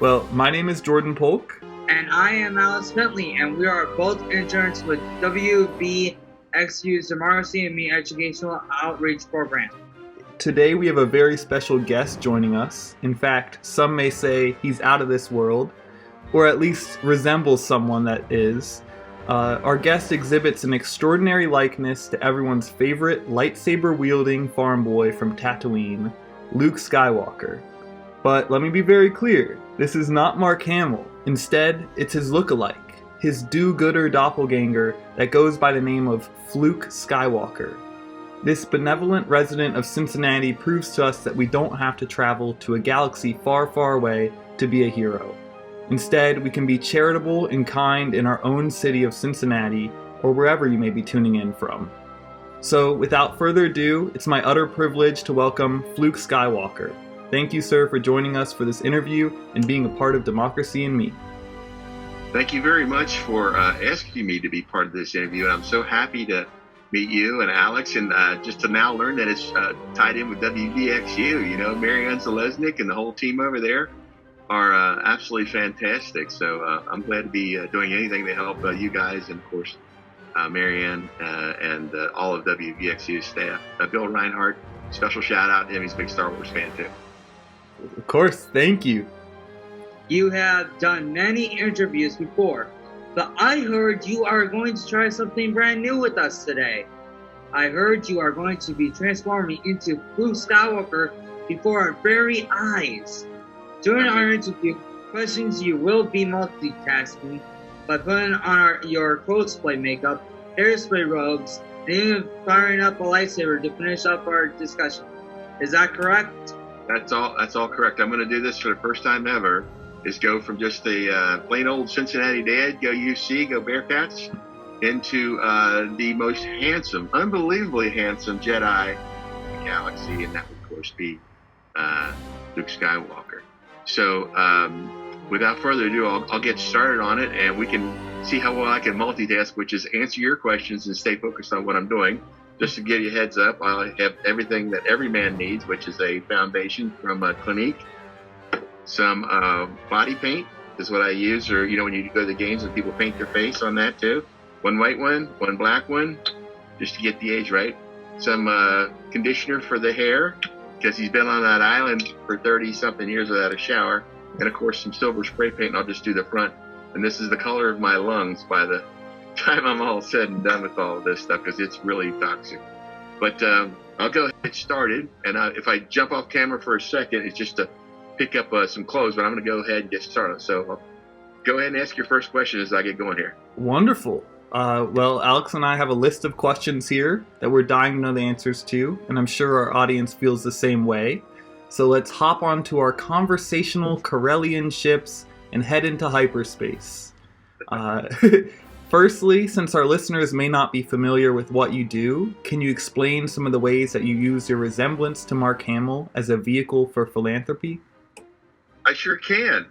Well, my name is Jordan Polk. And I am Alex Bentley, and we are both interns with WBXU's Democracy and Me Educational Outreach Program. Today we have a very special guest joining us. In fact, some may say he's out of this world, or at least resembles someone that is. Our guest exhibits an extraordinary likeness to everyone's favorite lightsaber-wielding farm boy from Tatooine, Luke Skywalker. But let me be very clear, this is not Mark Hamill. Instead, it's his look-alike, his do-gooder doppelganger that goes by the name of Fluke Skywalker. This benevolent resident of Cincinnati proves to us that we don't have to travel to a galaxy far, far away to be a hero. Instead, we can be charitable and kind in our own city of Cincinnati, or wherever you may be tuning in from. So, without further ado, it's my utter privilege to welcome Fluke Skywalker. Thank you, sir, for joining us for this interview and being a part of Democracy and Me. Thank you very much for asking me to be part of this interview. I'm so happy to meet you and Alex, and just to now learn that it's tied in with WBXU. You know, Marianne Zalesnik and the whole team over there are absolutely fantastic. So I'm glad to be doing anything to help you guys, and of course, Marianne and all of WBXU's staff. Bill Reinhardt, special shout out to him. He's a big Star Wars fan too. Of course, thank you. You have done many interviews before, but I heard you are going to try something brand new with us today. I heard you are going to be transforming into Blue Skywalker before our very eyes. During our interview questions, you will be multitasking by putting on your cosplay makeup, hairspray robes, and even firing up a lightsaber to finish up our discussion. Is that correct? That's all correct. I'm going to do this for the first time ever. Is go from just a plain old Cincinnati dad, go UC, go Bearcats, into the most handsome, unbelievably handsome Jedi in the galaxy, and that would of course be Luke Skywalker. So without further ado, I'll get started on it, and we can see how well I can multitask, which is answer your questions and stay focused on what I'm doing. Just to give you a heads up, I have everything that every man needs, which is a foundation from Clinique, some body paint is what I use, or when you go to the games and people paint their face on that too. One white one, one black one, just to get the age right. Some conditioner for the hair, because he's been on that island for 30-something years without a shower. And of course some silver spray paint, and I'll just do the front. And this is the color of my lungs by the time I'm all said and done with all of this stuff, because it's really toxic. But I'll go ahead and get started, and if I jump off camera for a second, it's just to pick up some clothes, but I'm going to go ahead and get started. So I'll go ahead and ask your first question as I get going here. Wonderful. Well, Alex and I have a list of questions here that we're dying to know the answers to, and I'm sure our audience feels the same way. So let's hop onto our conversational Corellian ships and head into hyperspace. Firstly, since our listeners may not be familiar with what you do, can you explain some of the ways that you use your resemblance to Mark Hamill as a vehicle for philanthropy? I sure can.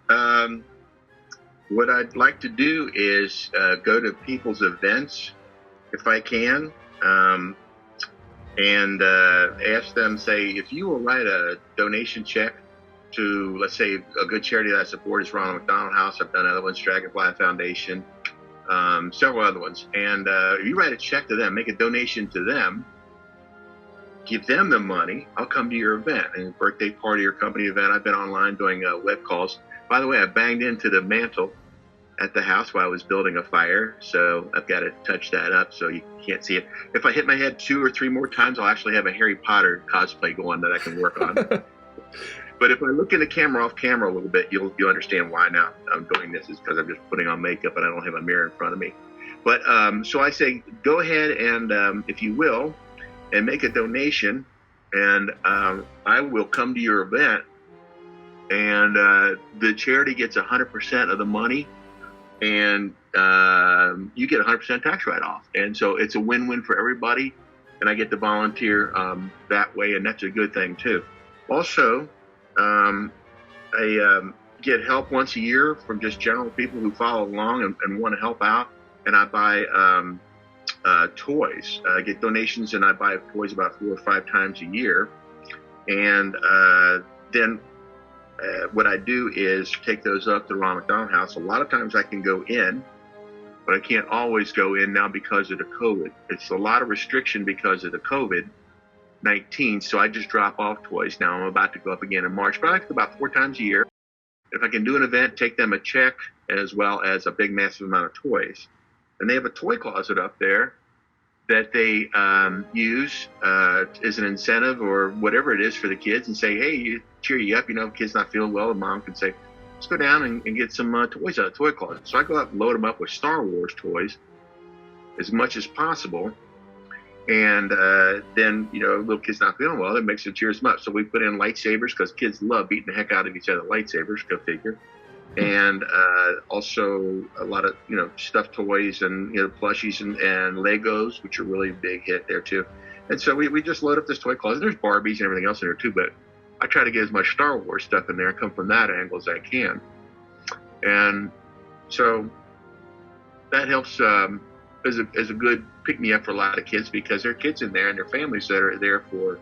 What I'd like to do is go to people's events, if I can, and ask them, say, if you will write a donation check to, let's say, a good charity that I support is Ronald McDonald House. I've done other ones, Dragonfly Foundation, several other ones. And you write a check to them, make a donation to them, give them the money, I'll come to your event, and birthday party or company event. I've been online doing web calls. By the way, I banged into the mantle at the house while I was building a fire, so I've got to touch that up so you can't see it. If I hit my head 2 or 3 more times, I'll actually have a Harry Potter cosplay going that I can work on. But if I look in the camera off camera a little bit, you'll understand why now I'm doing this is because I'm just putting on makeup and I don't have a mirror in front of me. But so I say, go ahead and if you will, and make a donation, and I will come to your event, and the charity gets 100% of the money, and you get 100% tax write-off. And so it's a win-win for everybody, and I get to volunteer that way, and that's a good thing too. Also, I get help once a year from just general people who follow along and want to help out, and I buy toys. I get donations, and I buy toys about 4 or 5 times a year. And then what I do is take those up to the Ronald McDonald House. A lot of times I can go in, but I can't always go in now because of the COVID. It's a lot of restriction because of the COVID-19, so I just drop off toys now. I'm about to go up again in March, but I go about 4 times a year. If I can do an event, take them a check as well as a big, massive amount of toys. And they have a toy closet up there that they use as an incentive or whatever it is for the kids, and say, hey, cheer you up. You know, kids not feeling well, and mom can say, let's go down and get some toys out of the toy closet. So I go out and load them up with Star Wars toys as much as possible. And then, you know, little kids not feeling well, that makes it cheers them up. So we put in lightsabers because kids love beating the heck out of each other. Lightsabers, go figure. And also a lot of, you know, stuffed toys and, you know, plushies and Legos, which are really a big hit there too. And so we just load up this toy closet. There's Barbies and everything else in there too, but I try to get as much Star Wars stuff in there and come from that angle as I can. And so that helps as a good pick-me-up for a lot of kids, because there are kids in there and their families that are there for,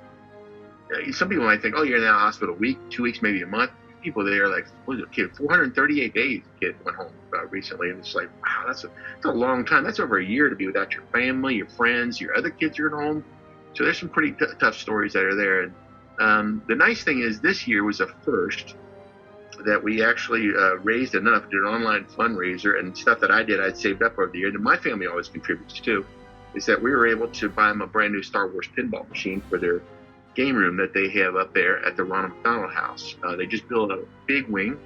some people might think, oh, you're in the hospital a week, 2 weeks, maybe a month. People there, like, what was it, kid, 438 days kid went home recently, and it's like, wow, that's a long time. That's over a year to be without your family, your friends, your other kids are at home. So there's some pretty tough stories that are there. And the nice thing is this year was a first that we actually raised enough, did an online fundraiser, and stuff that I did, I'd saved up over the year, and my family always contributes too, is that we were able to buy them a brand new Star Wars pinball machine for their game room that they have up there at the Ronald McDonald House. They just built a big wing,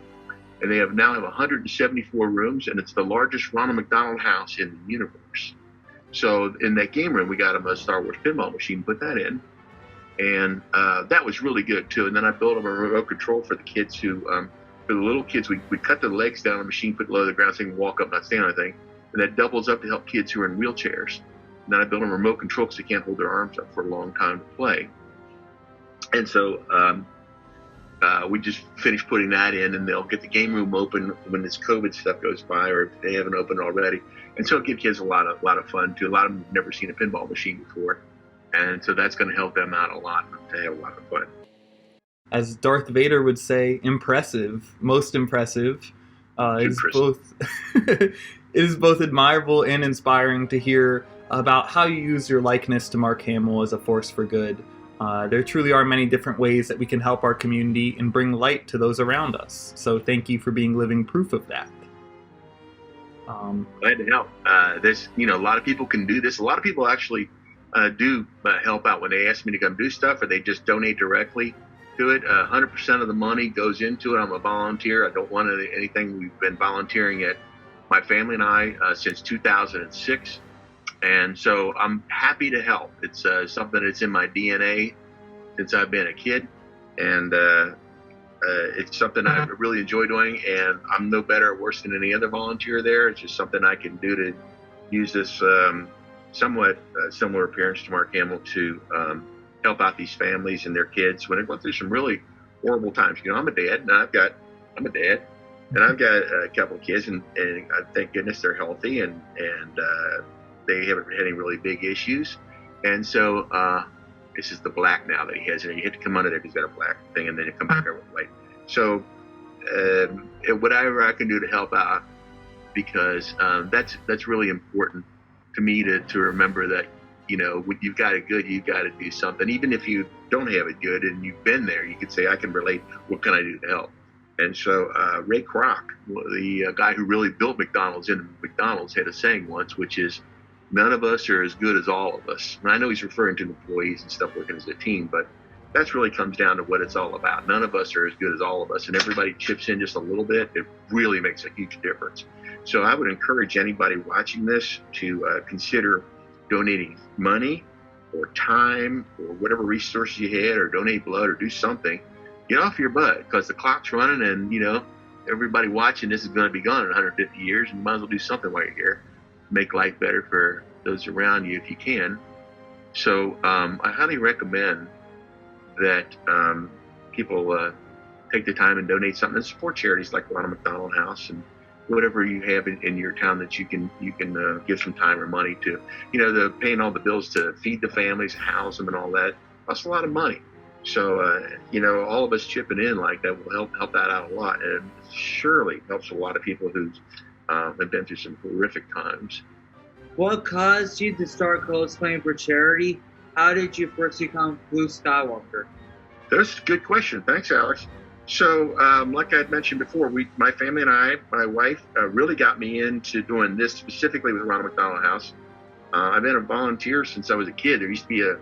and they now have 174 rooms, and it's the largest Ronald McDonald House in the universe. So in that game room, we got them a Star Wars pinball machine, put that in, and that was really good too. And then I built them a remote control for the kids who, for the little kids, we cut the legs down on the machine, put it low to the ground so they can walk up, not stand on anything, and that doubles up to help kids who are in wheelchairs. And then I built them a remote control because they can't hold their arms up for a long time to play. And so we just finished putting that in, and they'll get the game room open when this COVID stuff goes by, or if they haven't opened already. And so it gives kids a lot of fun too. A lot of them have never seen a pinball machine before, and so that's going to help them out a lot to have a lot of fun. As Darth Vader would say, impressive, most impressive. It is both admirable and inspiring to hear about how you use your likeness to Mark Hamill as a force for good. There truly are many different ways that we can help our community and bring light to those around us. So thank you for being living proof of that. Glad to help. There's, a lot of people can do this. A lot of people actually do help out when they ask me to come do stuff, or they just donate directly to it. 100% of the money goes into it. I'm a volunteer. I don't want anything. We've been volunteering at my family and I since 2006. And so I'm happy to help. It's something that's in my DNA since I've been a kid. And it's something I really enjoy doing. And I'm no better or worse than any other volunteer there. It's just something I can do to use this somewhat similar appearance to Mark Hamill to help out these families and their kids when they're going through some really horrible times. I'm a dad, and I've got a couple of kids, and thank goodness they're healthy, and they haven't had any really big issues. And so this is the black now that he has, and you have to come under there because he's got a black thing, and then you come back over with white. So whatever I can do to help out, because that's really important to me to remember that, when you've got it good, you've got to do something. Even if you don't have it good and you've been there, you could say, I can relate. What can I do to help? And so Ray Kroc, the guy who really built McDonald's into McDonald's, had a saying once, which is, none of us are as good as all of us. And I know he's referring to employees and stuff working as a team, but That's really comes down to what it's all about. None of us are as good as all of us, and everybody chips in just a little bit. It really makes a huge difference. So I would encourage anybody watching this to consider donating money or time or whatever resources you had, or donate blood or do something. Get off your butt, because the clock's running, and everybody watching this is going to be gone in 150 years, and you might as well do something while you're here. Make life better for those around you if you can. So I highly recommend that people take the time and donate something and support charities like Ronald McDonald House and whatever you have in your town that you can give some time or money to. The paying all the bills to feed the families, house them, and all that costs a lot of money. So all of us chipping in like that will help that out a lot, and it surely helps a lot of people who have been through some horrific times. What caused you to start cosplaying for charity? How did you first become Blue Skywalker? That's a good question. Thanks, Alex. So, like I had mentioned before, my family and I, my wife, really got me into doing this specifically with Ronald McDonald House. I've been a volunteer since I was a kid. There used to be a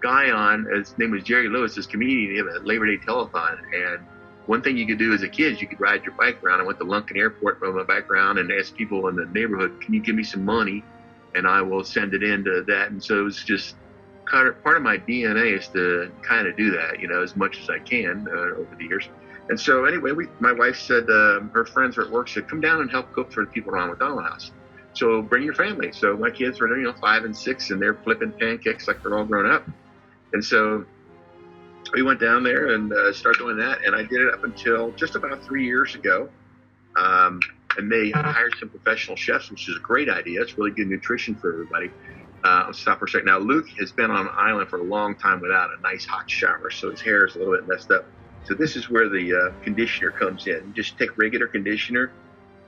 guy on, his name was Jerry Lewis, this comedian, he had a Labor Day telethon, and one thing you could do as a kid is you could ride your bike around. I went to Lunken Airport, rode my bike around, and asked people in the neighborhood, can you give me some money, and I will send it into that. And so it was just kind of part of my DNA is to kind of do that, as much as I can over the years. And so anyway, my wife said, her friends at work said, come down and help cook for the people around McDonald House. So bring your family. So my kids were 5 and 6, and they're flipping pancakes like they're all grown up. And so we went down there and started doing that. And I did it up until just about 3 years ago. And they hired some professional chefs, which is a great idea. It's really good nutrition for everybody. I'll stop for a second. Now, Luke has been on an island for a long time without a nice hot shower, so his hair is a little bit messed up. So this is where the conditioner comes in. You just take regular conditioner,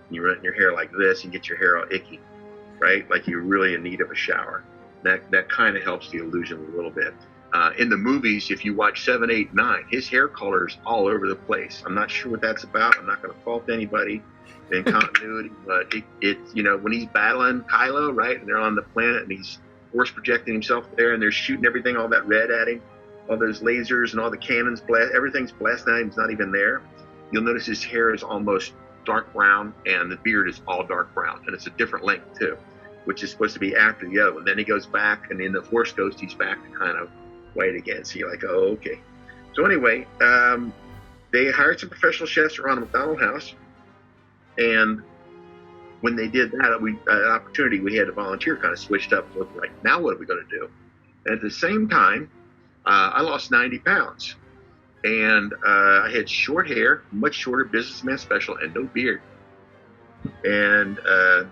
and you run it in your hair like this and get your hair all icky, right? Like you're really in need of a shower. That kind of helps the illusion a little bit. In the movies, if you watch 7, 8, 9, his hair color is all over the place. I'm not sure what that's about. I'm not going to fault anybody in continuity, but it's when he's battling Kylo, right, and they're on the planet, and he's force projecting himself there, and they're shooting everything, all that red at him, all those lasers and all the cannons everything's blasting at him. He's not even there. You'll notice his hair is almost dark brown, and the beard is all dark brown, and it's a different length too, which is supposed to be after the other one. Then he goes back, and in the Force Ghost, he's back to kind of white again. So you're like, oh, okay. So anyway, they hired some professional chefs around the McDonald House, and when they did that, an opportunity, we had a volunteer kind of switched up. Looked like, now what are we going to do? And at the same time, I lost 90 pounds, and I had short hair, much shorter, businessman special, and no beard. And I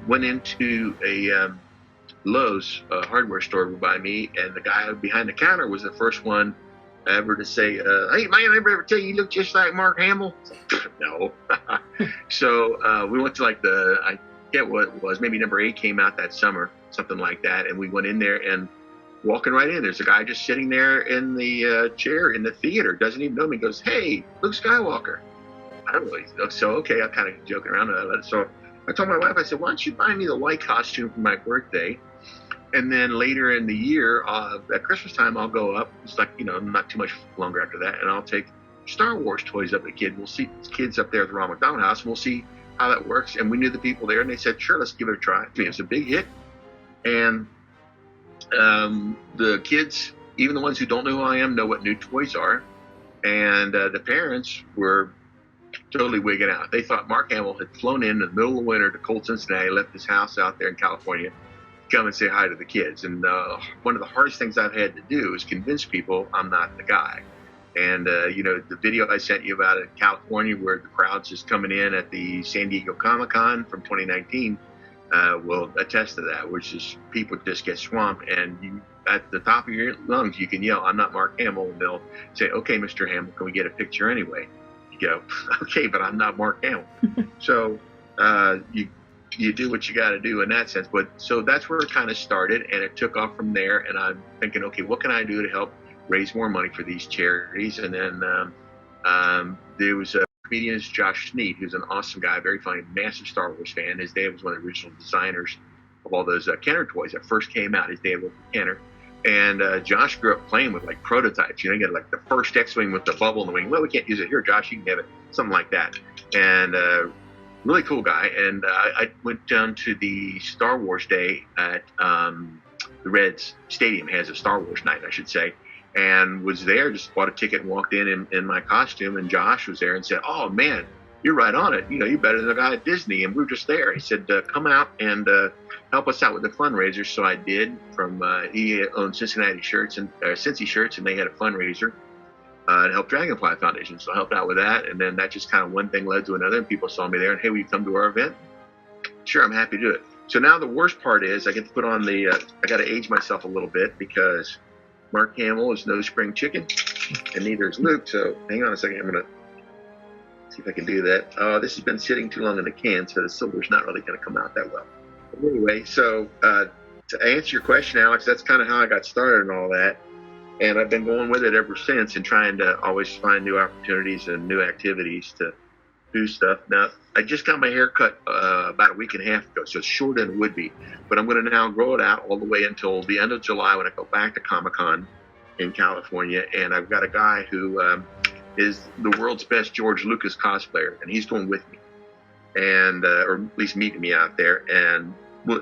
went into a Lowe's hardware store by me, and the guy behind the counter was the first one ever to say, hey man, I ever tell you look just like Mark Hamill? No. So we went to I forget what it was, maybe number 8 came out that summer, something like that, and we went in there, and walking right in, there's a guy just sitting there in the chair in the theater, doesn't even know me, goes, hey, Luke Skywalker. I don't really know. So okay, I'm kind of joking around about it. So I told my wife, I said, why don't you buy me the white costume for my birthday? And then later in the year, at Christmas time, I'll go up. It's like, not too much longer after that. And I'll take Star Wars toys up to the kid. We'll see kids up there at the Ronald McDonald House, and we'll see how that works. And we knew the people there, and they said, sure, let's give it a try. It was a big hit. And the kids, even the ones who don't know who I am, know what new toys are. And the parents were totally wigging out. They thought Mark Hamill had flown in the middle of winter to cold Cincinnati, left his house out there in California, come and say hi to the kids. And one of the hardest things I've had to do is convince people I'm not the guy. And the video I sent you about it in California, where the crowd's just coming in at the San Diego Comic-Con from 2019, will attest to that, which is people just get swamped, and you, at the top of your lungs, you can yell, I'm not Mark Hamill, and they'll say, okay, Mr. Hamill, can we get a picture anyway? You go, okay, but I'm not Mark Hamill. So you do what you got to do in that sense. But so that's where it kind of started, and it took off from there. And I'm thinking, okay, what can I do to help raise more money for these charities? And then there was a comedian, Josh Sneed, who's an awesome guy, very funny, massive Star Wars fan. His dad was one of the original designers of all those Kenner toys that first came out. His dad worked for Kenner. And Josh grew up playing with like prototypes. You get like the first X-wing with the bubble in the wing. Well, we can't use it here, Josh. You can have it, something like that. And really cool guy. And I went down to the Star Wars Day at the Reds Stadium. Has a Star Wars night, I should say. And was there, just bought a ticket and walked in my costume. And Josh was there and said, "Oh man, you're right on it. You're better than the guy at Disney." And we were just there. He said, "Come out and help us out with the fundraiser." So I did. He owned Cincinnati shirts and Cincy shirts, and they had a fundraiser to help Dragonfly Foundation. So I helped out with that, and then that just kind of one thing led to another. And people saw me there, and hey, will you come to our event? Sure, I'm happy to do it. So now the worst part is I get to put on I got to age myself a little bit because Mark Hamill is no spring chicken, and neither is Luke. So hang on a second, I'm gonna see if I can do that. Oh, this has been sitting too long in the can, so the silver's not really going to come out that well. But anyway, so to answer your question, Alex, that's kind of how I got started and all that. And I've been going with it ever since and trying to always find new opportunities and new activities to do stuff. Now, I just got my hair cut about a week and a half ago, so it's shorter than it would be. But I'm going to now grow it out all the way until the end of July when I go back to Comic-Con in California. And I've got a guy who is the world's best George Lucas cosplayer, and he's going with me, and or at least meeting me out there. And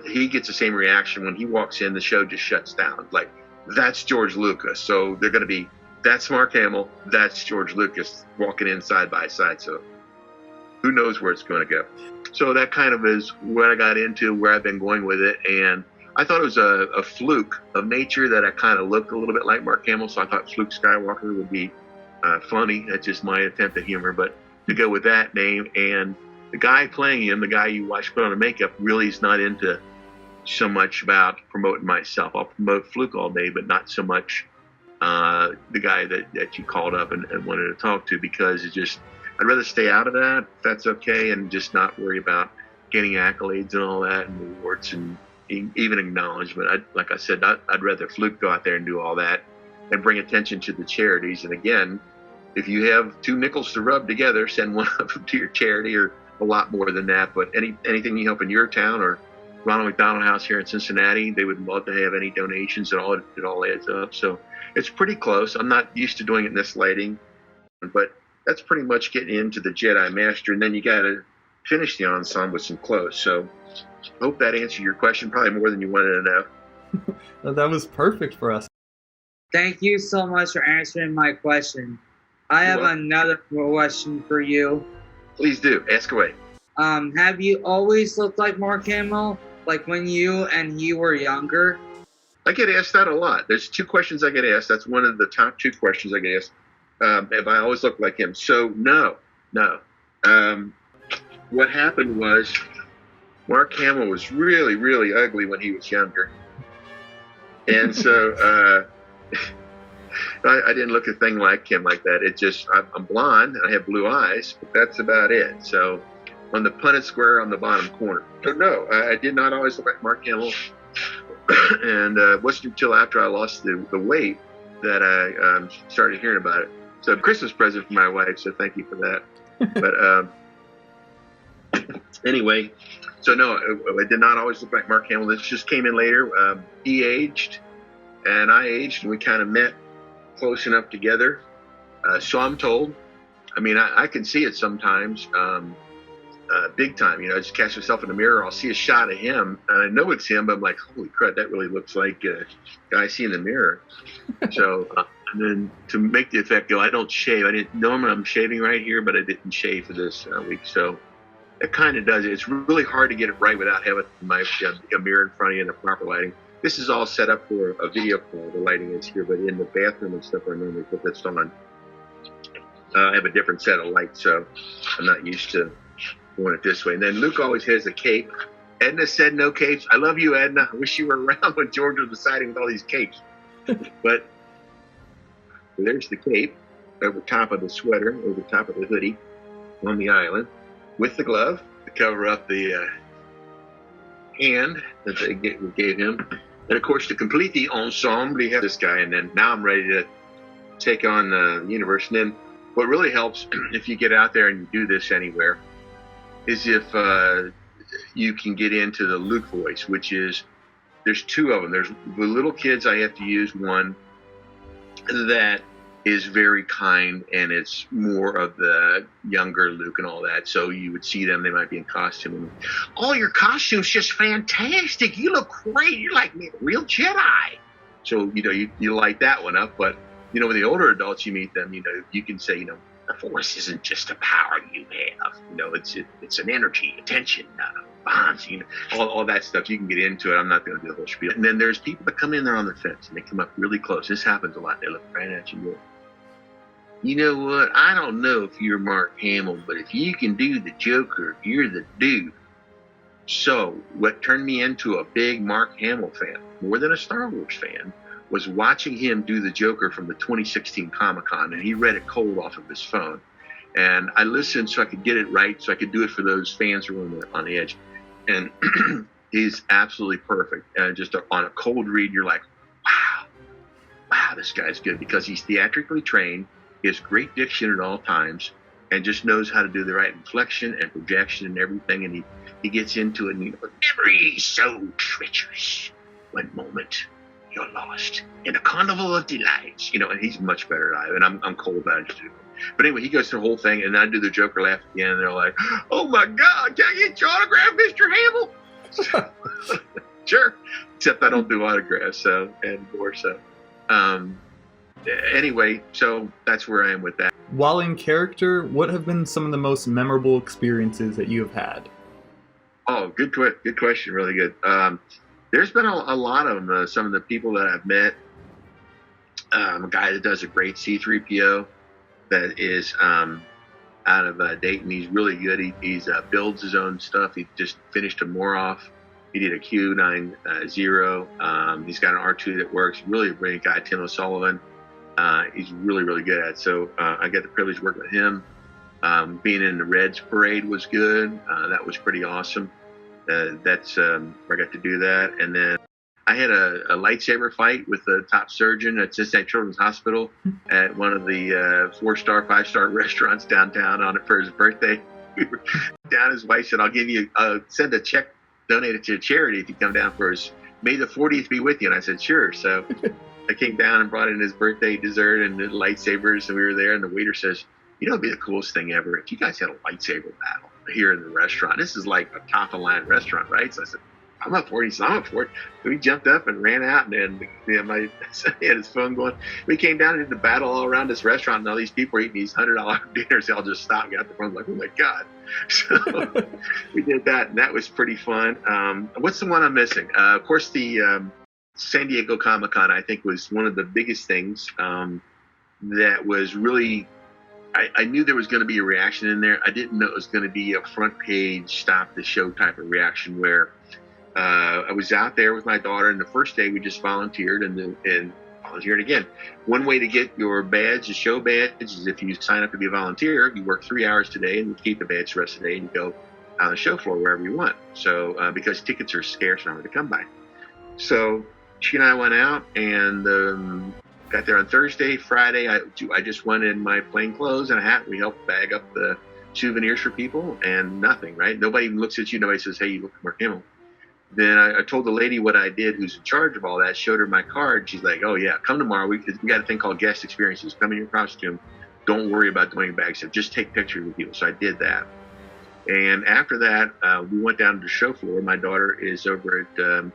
he gets the same reaction when he walks in. The show just shuts down. Like, that's George Lucas. So they're going to be, that's Mark Hamill, that's George Lucas walking in side by side. So who knows where it's going to go. So that kind of is what I got into, where I've been going with it. And I thought it was a fluke of nature that I kind of looked a little bit like Mark Hamill. So I thought Fluke Skywalker would be funny. That's just my attempt at humor. But to go with that name, and the guy playing him, the guy you watch put on the makeup, really is not into so much about promoting myself. I'll promote Fluke all day, but not so much the guy that you called up and wanted to talk to, because it just, I'd rather stay out of that, if that's okay, and just not worry about getting accolades and all that, and awards and even acknowledgement. Like I said, I'd rather Fluke go out there and do all that and bring attention to the charities. And again, if you have two nickels to rub together, send one of them to your charity, or a lot more than that. But anything you help in your town, or Ronald McDonald House here in Cincinnati, they would love to have any donations. It all adds up. So it's pretty close. I'm not used to doing it in this lighting, but that's pretty much getting into the Jedi Master. And then you got to finish the ensemble with some clothes. So I hope that answered your question, probably more than you wanted to know. That was perfect for us. Thank you so much for answering my question. I have another question for you. Please do. Ask away. Have you always looked like Mark Hamill, like when you and he were younger? I get asked that a lot. There's two questions I get asked. That's one of the top two questions I get asked. If I always look like him. So no. What happened was Mark Hamill was really, really ugly when he was younger. And so I didn't look a thing like him like that. It just, I'm blonde and I have blue eyes, but that's about it. So on the Punnett Square on the bottom corner. So no, I did not always look like Mark Hamill. And it wasn't until after I lost the weight that I started hearing about it. So Christmas present for my wife, so thank you for that. But anyway, so no, I did not always look like Mark Hamill. This just came in later. He aged, and I aged, and we kind of met close enough together. So I'm told. I mean, I can see it sometimes, big time. I just catch myself in the mirror. I'll see a shot of him, and I know it's him, but I'm like, holy crap, that really looks like a guy I see in the mirror. So, and then to make the effect go, I don't shave. I didn't normally I'm shaving right here, but I didn't shave for this week. So it kind of does it. It's really hard to get it right without having a mirror in front of you and the proper lighting. This is all set up for a video call. The lighting is here, but in the bathroom and stuff, I normally put this on. I have a different set of lights, so I'm not used to doing it this way. And then Luke always has a cape. Edna said no capes. I love you, Edna. I wish you were around when George was deciding with all these capes. But there's the cape over top of the sweater, over top of the hoodie on the island, with the glove to cover up the hand that they gave him. And of course, to complete the ensemble, you have this guy. And then now I'm ready to take on the universe. And then what really helps if you get out there and you do this anywhere is if you can get into the Luke voice, which is There's two of them. There's the little kids. I have to use one that is very kind, and it's more of the younger Luke and all that. So you would see them, they might be in costume. Oh, your costume's just fantastic. You look great. You're like a real Jedi. So, you light that one up. But, with the older adults, you meet them, you can say, the Force isn't just a power you have. It's an energy, attention, bonds, all that stuff. You can get into it. I'm not going to do the whole spiel. And then there's people that come in there on the fence, and they come up really close. This happens a lot. They look right at you. You know what? I don't know if you're Mark Hamill, but if you can do the Joker, you're the dude. So what turned me into a big Mark Hamill fan, more than a Star Wars fan, was watching him do the Joker from the 2016 Comic-Con, and he read it cold off of his phone. And I listened so I could get it right, so I could do it for those fans who were on the edge. And he's absolutely perfect. Just on a cold read, you're like, wow, this guy's good, because he's theatrically trained. He has great diction at all times, and just knows how to do the right inflection and projection and everything. And he gets into it, and memory so treacherous. One moment, you're lost in a carnival of delights. And he's much better at it, and I'm cold about it too. But anyway, he goes through the whole thing, and I do the Joker laugh at the end, and they're like, "Oh my God, can I get your autograph, Mr. Hamill?" Sure, except I don't do autographs, and more so. Anyway, so that's where I am with that. While in character, what have been some of the most memorable experiences that you have had? Oh, good question, really good. There's been a lot of them. Some of the people that I've met, a guy that does a great C-3PO that is out of Dayton. He's really good. He builds his own stuff. He just finished a Moroff. He did a Q90. He's got an R2 that works. Really a brilliant guy, Tim O'Sullivan. He's really, really good at it. So I got the privilege of working with him. Being in the Reds parade was good. That was pretty awesome. That's where I got to do that. And then I had a lightsaber fight with the top surgeon at Cincinnati Children's Hospital at one of the 4-star, 5-star restaurants downtown for his birthday. We were down. His wife said, I'll send a check donated to a charity if you come down for his, may the 40th be with you. And I said, sure. So I came down and brought in his birthday dessert and the lightsabers, and we were there, and the waiter says, it'd be the coolest thing ever if you guys had a lightsaber battle here in the restaurant. This is like a top-of-line restaurant, right? So I said, I'm up for it. He said, I'm up for it. So we jumped up and ran out, and then my son had his phone going. We came down and did the battle all around this restaurant, and all these people were eating these $100 dinners. They all just stopped and got the phone, like, oh my God. So we did that, and that was pretty fun. What's the one I'm missing? Of course, the San Diego Comic-Con, I think, was one of the biggest things that was really, I knew there was going to be a reaction in there. I didn't know it was going to be a front page, stop the show type of reaction where I was out there with my daughter, and the first day we just volunteered and volunteered again. One way to get your badge, the show badge, is if you sign up to be a volunteer, you work 3 hours today and you keep the badge the rest of the day, and you go on the show floor wherever you want. So because tickets are scarce and hard to come by. So she and I went out and got there on Thursday. Friday, I just went in my plain clothes and a hat. We helped bag up the souvenirs for people, and nothing, right? Nobody even looks at you. Nobody says, hey, you look like Mark Hamill. Then I told the lady what I did, who's in charge of all that, showed her my card. She's like, oh, yeah, come tomorrow. We got a thing called guest experiences. Come in your costume. Don't worry about doing bag stuff. Just take pictures with people. So I did that. And after that, we went down to the show floor. My daughter is over at the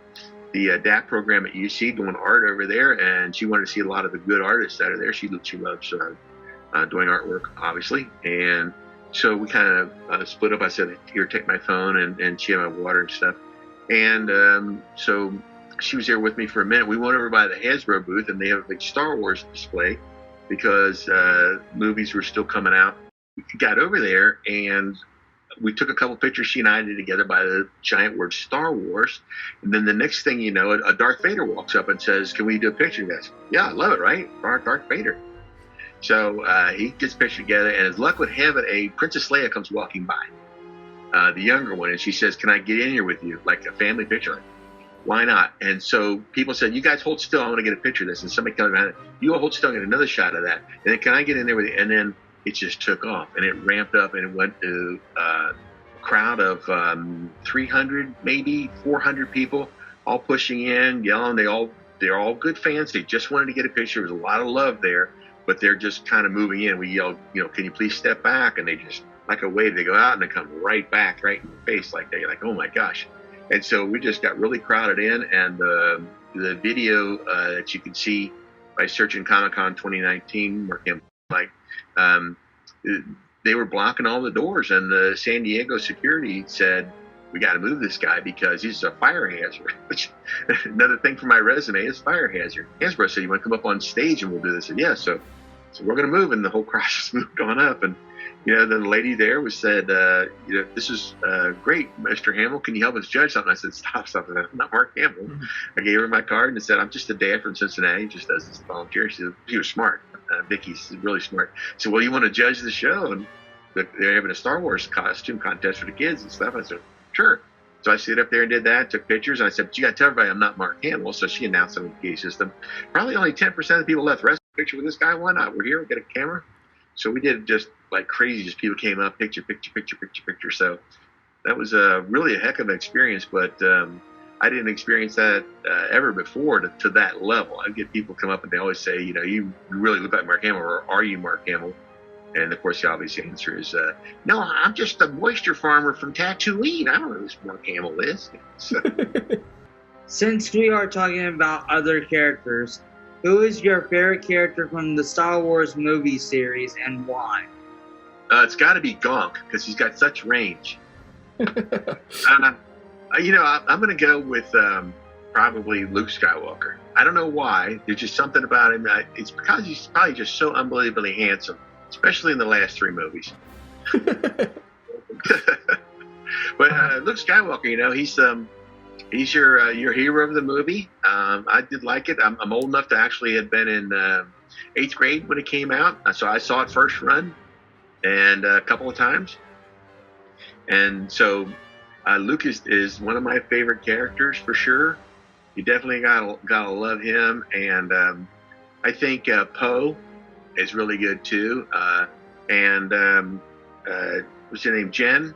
DAP program at UC doing art over there, and she wanted to see a lot of the good artists that are there. She loves doing artwork, obviously. And so we kind of split up. I said, here, take my phone, and she had my water and stuff. And so she was there with me for a minute. We went over by the Hasbro booth, and they have a big Star Wars display because movies were still coming out. We got over there, and we took a couple pictures. She and I did together by the giant word Star Wars. And then the next thing you know, a Darth Vader walks up and says, can we do a picture, guys? Yeah, I love it, right? Darth Vader. So he gets a picture together, and as luck would have it, a Princess Leia comes walking by. The younger one, and she says, can I get in here with you? Like a family picture. Like, why not? And so people said, you guys hold still. I want to get a picture of this. And somebody comes around, you all hold still and get another shot of that. And then, can I get in there with you? And then it just took off, and it ramped up, and it went to a crowd of 300, maybe 400 people all pushing in, yelling. They're all good fans. They just wanted to get a picture. There was a lot of love there, but they're just kind of moving in. We yelled, can you please step back? And they just, like a wave, they go out and they come right back, right in your face, like that. You're like, oh my gosh. And so we just got really crowded in, and the video that you can see by searching Comic-Con 2019, Mark Hamill, they were blocking all the doors, and the San Diego security said, we got to move this guy because he's a fire hazard. Which, another thing for my resume is fire hazard. Hasbro said, you want to come up on stage and we'll do this? And yeah, so we're going to move, and the whole crowd just moved on up. And then the lady there said, this is great, Mr. Hamill. Can you help us judge something? I said, stop. I'm not Mark Hamill. Mm-hmm. I gave her my card and said, I'm just a dad from Cincinnati. Just does this volunteer. She was smart. Vicky's really smart. So, well, you want to judge the show? And they're having a Star Wars costume contest for the kids and stuff. I said, sure. So I stood up there and did that, took pictures, and I said, but you got to tell everybody I'm not Mark Hamill. So she announced on the PA system. Probably only 10% of the people left. The rest of the picture with this guy, why not? We're here, we got a camera. So we did just like crazy. Just people came up, picture. So that was really a heck of an experience, but I didn't experience that ever before to that level. I get people come up and they always say, you really look like Mark Hamill, or are you Mark Hamill? And of course, the obvious answer is, no, I'm just a moisture farmer from Tatooine. I don't know who Mark Hamill is. So. Since we are talking about other characters, who is your favorite character from the Star Wars movie series and why? It's got to be Gonk, because he's got such range. I'm going to go with probably Luke Skywalker. I don't know why. There's just something about him. It's because he's probably just so unbelievably handsome, especially in the last 3 movies. But Luke Skywalker, he's your hero of the movie. I did like it. I'm old enough to actually have been in 8th grade when it came out, so I saw it first run and a couple of times. And so Luke is one of my favorite characters for sure. You definitely gotta love him, and I think Poe is really good too. What's her name? Jen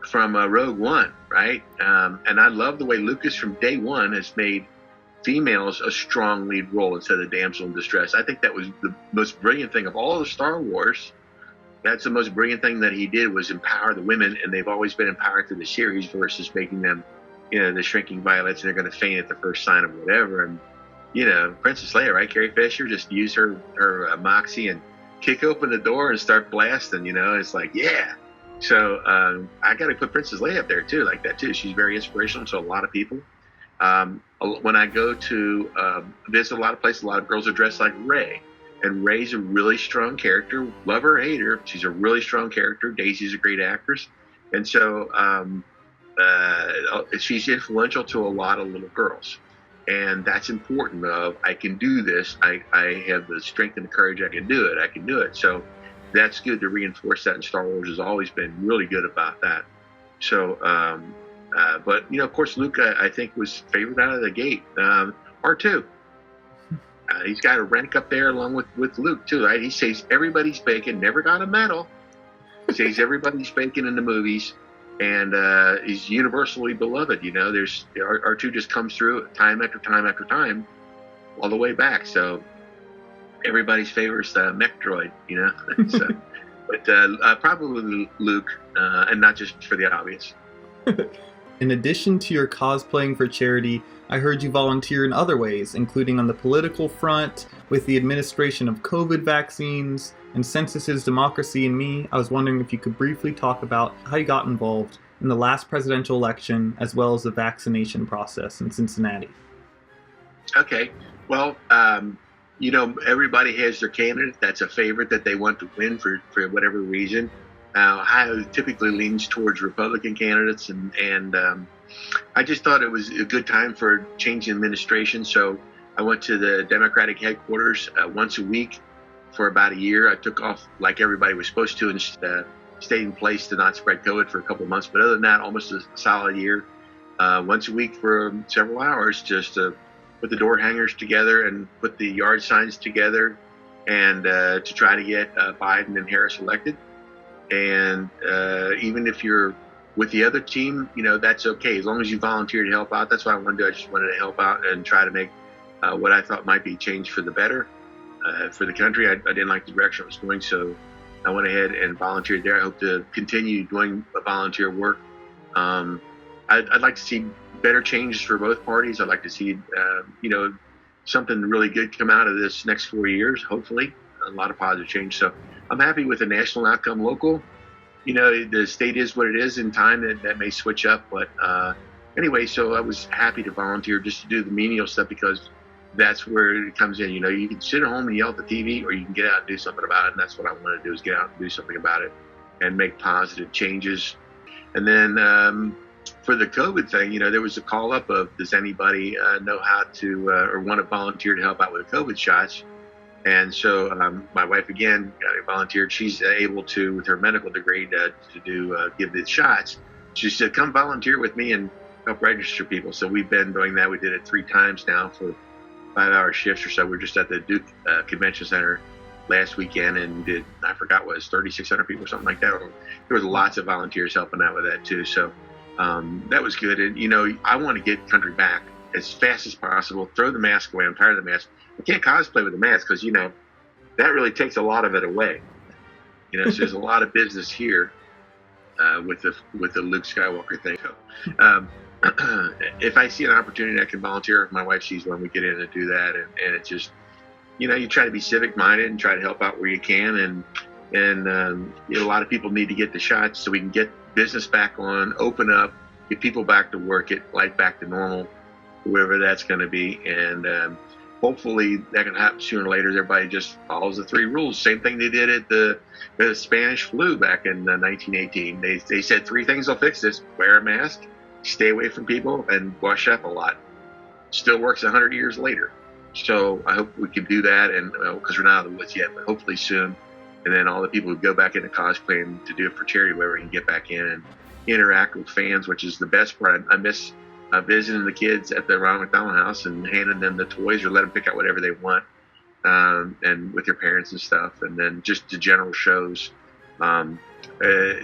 from Rogue One, right? And I love the way Lucas from day one has made females a strong lead role instead of damsel in distress. I think that was the most brilliant thing of all the Star Wars. That's the most brilliant thing that he did, was empower the women, and they've always been empowered through the series versus making them, the shrinking violets, and they're going to faint at the first sign of whatever. And Princess Leia, right? Carrie Fisher, just use her moxie and kick open the door and start blasting. It's like, yeah. So I got to put Princess Leia up there too, like that too. She's very inspirational to a lot of people. When I go to visit a lot of places, a lot of girls are dressed like Rey. And Rey's a really strong character. Love her or hate her, she's a really strong character. Daisy's a great actress. And so she's influential to a lot of little girls. And that's important. I can do this. I have the strength and the courage. I can do it. So that's good to reinforce that. And Star Wars has always been really good about that. So, but, of course, Luke, I think, was favored out of the gate. R2. He's got a rank up there along with Luke, too, right? He saves everybody's bacon, never got a medal. He saves everybody's bacon in the movies, and he's universally beloved. There's R2 just comes through time after time after time, all the way back. So everybody's favorite mech droid, So, but probably Luke, and not just for the obvious. In addition to your cosplaying for charity, I heard you volunteer in other ways, including on the political front, with the administration of COVID vaccines, and Census's Democracy and Me. I was wondering if you could briefly talk about how you got involved in the last presidential election, as well as the vaccination process in Cincinnati. Okay. Well, everybody has their candidate that's a favorite that they want to win for whatever reason. Ohio typically leans towards Republican candidates, and I just thought it was a good time for changing administration. So I went to the Democratic headquarters once a week for about a year. I took off like everybody was supposed to and stayed in place to not spread COVID for a couple of months. But other than that, almost a solid year. Once a week for several hours, just to put the door hangers together and put the yard signs together, and to try to get Biden and Harris elected. And even if you're with the other team, that's okay as long as you volunteer to help out. That's what I wanted to do. I just wanted to help out and try to make what I thought might be change for the better for the country. I didn't like the direction it was going, so I went ahead and volunteered there. I hope to continue doing volunteer work. I'd like to see better changes for both parties. I'd like to see, something really good come out of this next 4 years, hopefully. A lot of positive change. So I'm happy with the national outcome. Local, the state is what it is. In time, that may switch up. But anyway, so I was happy to volunteer just to do the menial stuff because that's where it comes in. You can sit at home and yell at the TV, or you can get out and do something about it. And that's what I want to do, is get out and do something about it and make positive changes. And then for the COVID thing, there was a call up of, does anybody know how to or want to volunteer to help out with the COVID shots? And so my wife, again, volunteered. She's able to, with her medical degree, to give the shots. She said, come volunteer with me and help register people. So we've been doing that. We did it 3 times now for 5-hour shifts or so. We're just at the Duke Convention Center last weekend and did, I forgot what it was, 3,600 people or something like that. There was lots of volunteers helping out with that too. So that was good. And, I want to get country back as fast as possible. Throw the mask away. I'm tired of the mask. I can't cosplay with the mask because, that really takes a lot of it away. So there's a lot of business here with the Luke Skywalker thing. So, if I see an opportunity, I can volunteer. If my wife sees one, we get in and do that. And it's just, you try to be civic minded and try to help out where you can. And a lot of people need to get the shots so we can get business back on, open up, get people back to work, get life back to normal, whoever that's going to be. And hopefully that can happen sooner or later. Everybody just follows the 3 rules. Same thing they did at the Spanish flu back in 1918. They said 3 things will fix this: wear a mask, stay away from people, and wash up a lot. Still works 100 years later. So I hope we can do that, and because we're not out of the woods yet, but hopefully soon. And then all the people who go back into cosplay and to do it for charity, where we can get back in and interact with fans, which is the best part. I miss visiting the kids at the Ronald McDonald House and handing them the toys, or let them pick out whatever they want, and with their parents and stuff. And then just the general shows.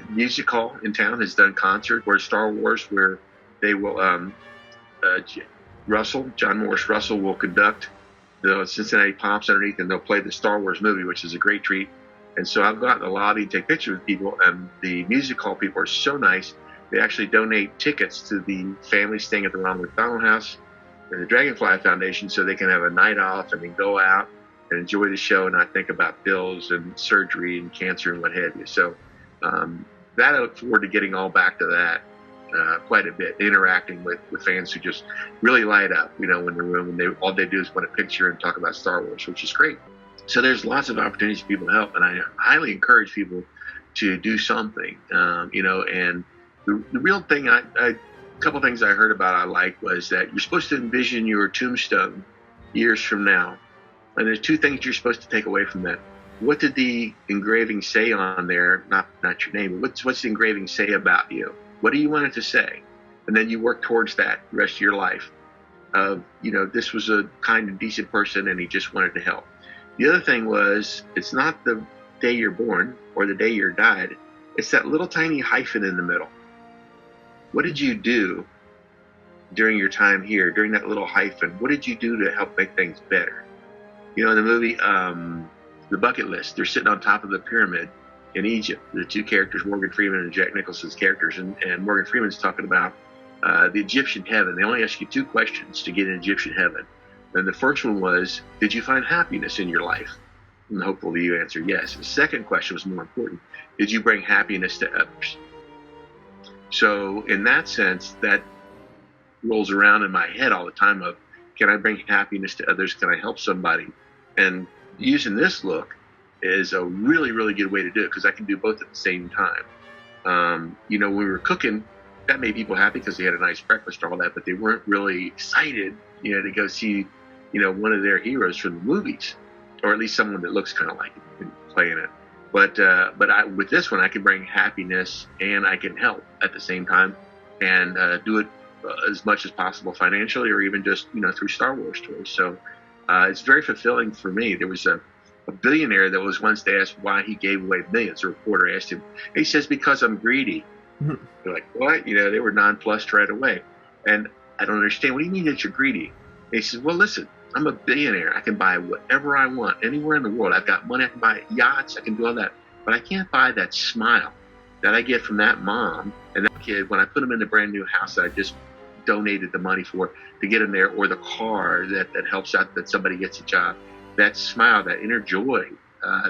Music Hall in town has done concert where Star Wars, where they will John Morris Russell will conduct the Cincinnati Pops underneath, and they'll play the Star Wars movie, which is a great treat. And so I've gotten in the lobby to take pictures with people, and the Music Hall people are so nice. They actually donate tickets to the family staying at the Ronald McDonald House and the Dragonfly Foundation, so they can have a night off and then go out and enjoy the show and not think about bills and surgery and cancer and what have you. So that I look forward to getting all back to that quite a bit, interacting with fans who just really light up, in the room, and all they do is want a picture and talk about Star Wars, which is great. So there's lots of opportunities for people to help, and I highly encourage people to do something, and the real thing, a couple things I heard about I like was that you're supposed to envision your tombstone years from now. And there's 2 things you're supposed to take away from that. What did the engraving say on there? Not your name, but what's the engraving say about you? What do you want it to say? And then you work towards that the rest of your life. This was a kind and decent person, and he just wanted to help. The other thing was, it's not the day you're born or the day you died. It's that little tiny hyphen in the middle. What did you do during your time here, during that little hyphen? What did you do to help make things better? In the movie, The Bucket List, they're sitting on top of the pyramid in Egypt, the 2 characters, Morgan Freeman and Jack Nicholson's characters. And Morgan Freeman's talking about the Egyptian heaven. They only ask you 2 questions to get in Egyptian heaven. And the first one was, did you find happiness in your life? And hopefully you answer yes. The second question was more important. Did you bring happiness to others? So in that sense, that rolls around in my head all the time of, can I bring happiness to others? Can I help somebody? And using this look is a really, really good way to do it, because I can do both at the same time. When we were cooking, that made people happy because they had a nice breakfast or all that, but they weren't really excited, to go see, one of their heroes from the movies, or at least someone that looks kind of like it playing it. But with this one, I can bring happiness and I can help at the same time, and do it as much as possible financially, or even just through Star Wars toys. So it's very fulfilling for me. There was a billionaire that was once asked why he gave away millions. A reporter asked him. He says, because I'm greedy. Mhm. They're like, what? They were nonplussed right away. And I don't understand. What do you mean that you're greedy? And he says, well, listen, I'm a billionaire. I can buy whatever I want anywhere in the world. I've got money. I can buy yachts. I can do all that. But I can't buy that smile that I get from that mom and that kid when I put them in the brand new house that I just donated the money for to get them there, or the car that helps out that somebody gets a job. That smile, that inner joy,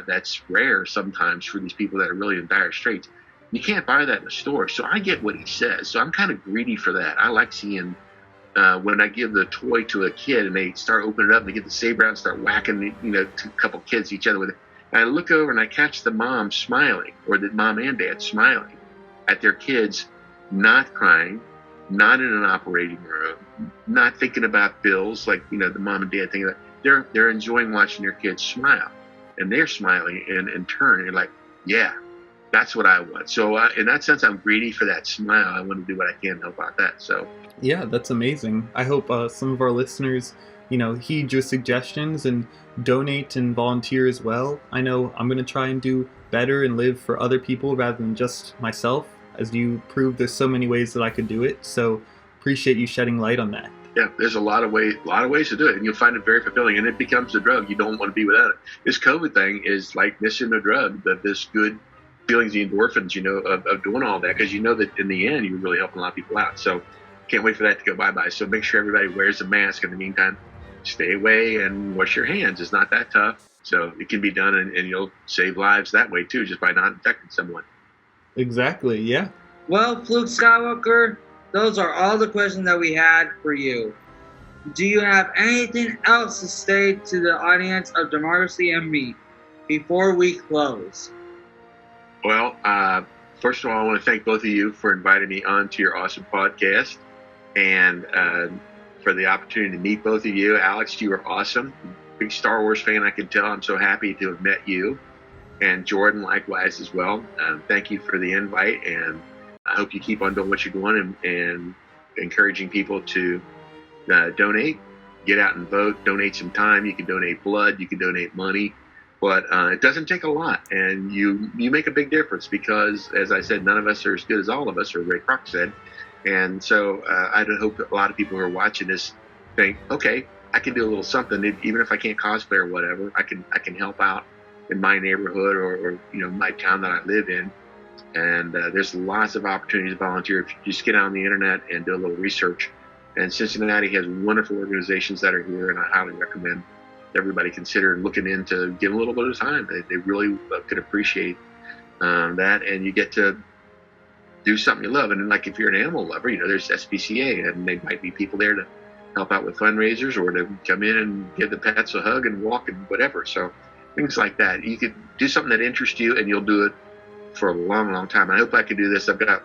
that's rare sometimes for these people that are really in dire straits. You can't buy that in the store. So I get what he says. So I'm kind of greedy for that. I like seeing when I give the toy to a kid and they start opening it up and they get the saber out and start whacking, a couple kids each other with it. And I look over and I catch the mom smiling, or the mom and dad smiling at their kids, not crying, not in an operating room, not thinking about bills like, the mom and dad think about. They're enjoying watching their kids smile, and they're smiling in turn. And like, yeah, that's what I want. So in that sense, I'm greedy for that smile. I want to do what I can to help out that. So Yeah, that's amazing. I hope some of our listeners, heed your suggestions and donate and volunteer as well. I know I'm going to try and do better and live for other people rather than just myself. As you proved, there's so many ways that I could do it. So appreciate you shedding light on that. yeah, there's a lot of ways to do it, and you'll find it very fulfilling. And it becomes a drug. You don't want to be without it. This COVID thing is like missing a drug. This good feelings, the endorphins, of doing all that, because that in the end you're really helping a lot of people out. So can't wait for that to go bye-bye. So make sure everybody wears a mask. In the meantime, stay away and wash your hands. It's not that tough. So it can be done, and you'll save lives that way too, just by not infecting someone. Exactly, yeah. Well, Fluke Skywalker, those are all the questions that we had for you. Do you have anything else to say to the audience of Democracy and Me before we close? Well, first of all, I want to thank both of you for inviting me on to your awesome podcast, and for the opportunity to meet both of you. Alex, you are awesome. Big Star Wars fan, I can tell. I'm so happy to have met you. And Jordan, likewise as well. Thank you for the invite, and I hope you keep on doing what you're doing and encouraging people to donate, get out and vote, donate some time. You can donate blood, you can donate money, but it doesn't take a lot, and you make a big difference because, as I said, none of us are as good as all of us, or Ray Kroc said. And so I hope that a lot of people who are watching this think, okay, I can do a little something, even if I can't cosplay or whatever. I can help out in my neighborhood or my town that I live in. And there's lots of opportunities to volunteer if you just get on the internet and do a little research. And Cincinnati has wonderful organizations that are here, and I highly recommend everybody consider looking into give a little bit of time. They really could appreciate that, and you get to do something you love. And then, like if you're an animal lover, there's SPCA, and they might be people there to help out with fundraisers or to come in and give the pets a hug and walk and whatever. So things like that. You could do something that interests you, and you'll do it for a long, long time. I hope I can do this. I've got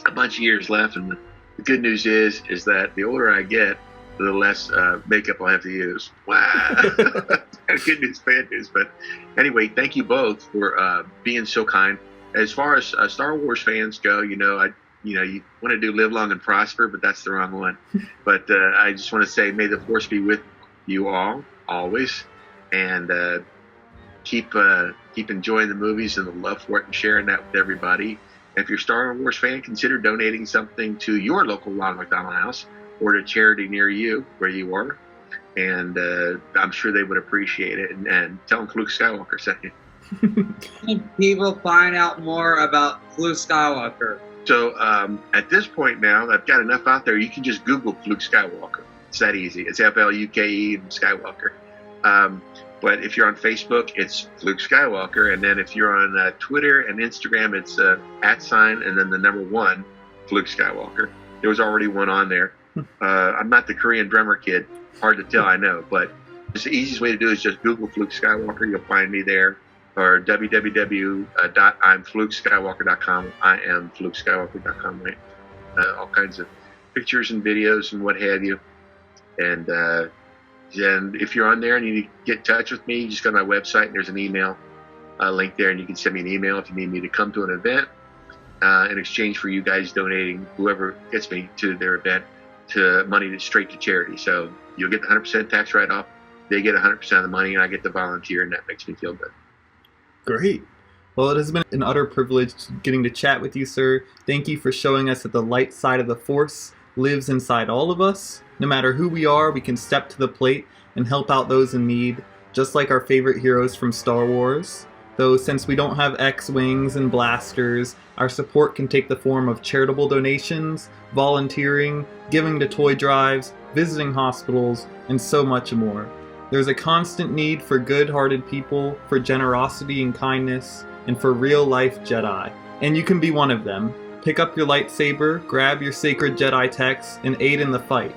a bunch of years left, and the good news is that the older I get, the less makeup I'll have to use. Wow. Good news, bad news. But anyway, thank you both for being so kind. As far as Star Wars fans go, you want to do live long and prosper, but that's the wrong one. But I just want to say, may the Force be with you all, always. And keep enjoying the movies and the love for it and sharing that with everybody. And if you're a Star Wars fan, consider donating something to your local Ronald McDonald House or to charity near you where you are. And I'm sure they would appreciate it. And tell them Fluke Skywalker sent you. Can people find out more about Blue Skywalker? So at this point now, I've got enough out there. You can just Google Fluke Skywalker. It's that easy. It's Fluke and Skywalker. But if you're on Facebook, it's Fluke Skywalker. And then if you're on Twitter and Instagram, it's @ and then the number 1, Fluke Skywalker. There was already one on there. I'm not the Korean drummer kid. Hard to tell, I know. But the easiest way to do it is just Google Fluke Skywalker. You'll find me there. Or www.imflukeskywalker.com. I am flukeskywalker.com, right? All kinds of pictures and videos and what have you. And if you're on there and you need to get in touch with me, just go to my website and there's an email link there, and you can send me an email if you need me to come to an event in exchange for you guys donating, whoever gets me to their event, to money straight to charity. So you'll get the 100% tax write-off. They get 100% of the money, and I get to volunteer, and that makes me feel good. Great. Well, it has been an utter privilege getting to chat with you, sir. Thank you for showing us that the light side of the Force lives inside all of us. No matter who we are, we can step to the plate and help out those in need, just like our favorite heroes from Star Wars. Though since we don't have X-Wings and blasters, our support can take the form of charitable donations, volunteering, giving to toy drives, visiting hospitals, and so much more. There's a constant need for good-hearted people, for generosity and kindness, and for real-life Jedi. And you can be one of them. Pick up your lightsaber, grab your sacred Jedi texts, and aid in the fight.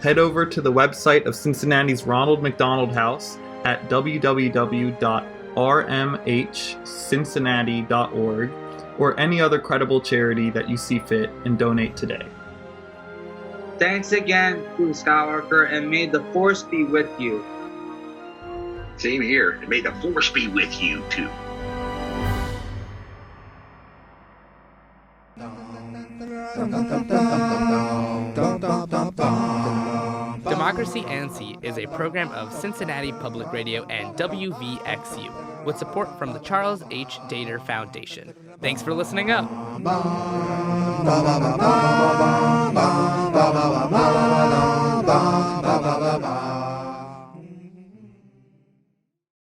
Head over to the website of Cincinnati's Ronald McDonald House at www.rmhcincinnati.org or any other credible charity that you see fit and donate today. Thanks again, Blue Skywalker, and may the Force be with you. Same here. And may the Force be with you, too. Democracy NC is a program of Cincinnati Public Radio and WVXU with support from the Charles H. Dater Foundation. Thanks for listening up. Ba ba ba ba ba ba ba ba ba ba ba ba ba ba ba.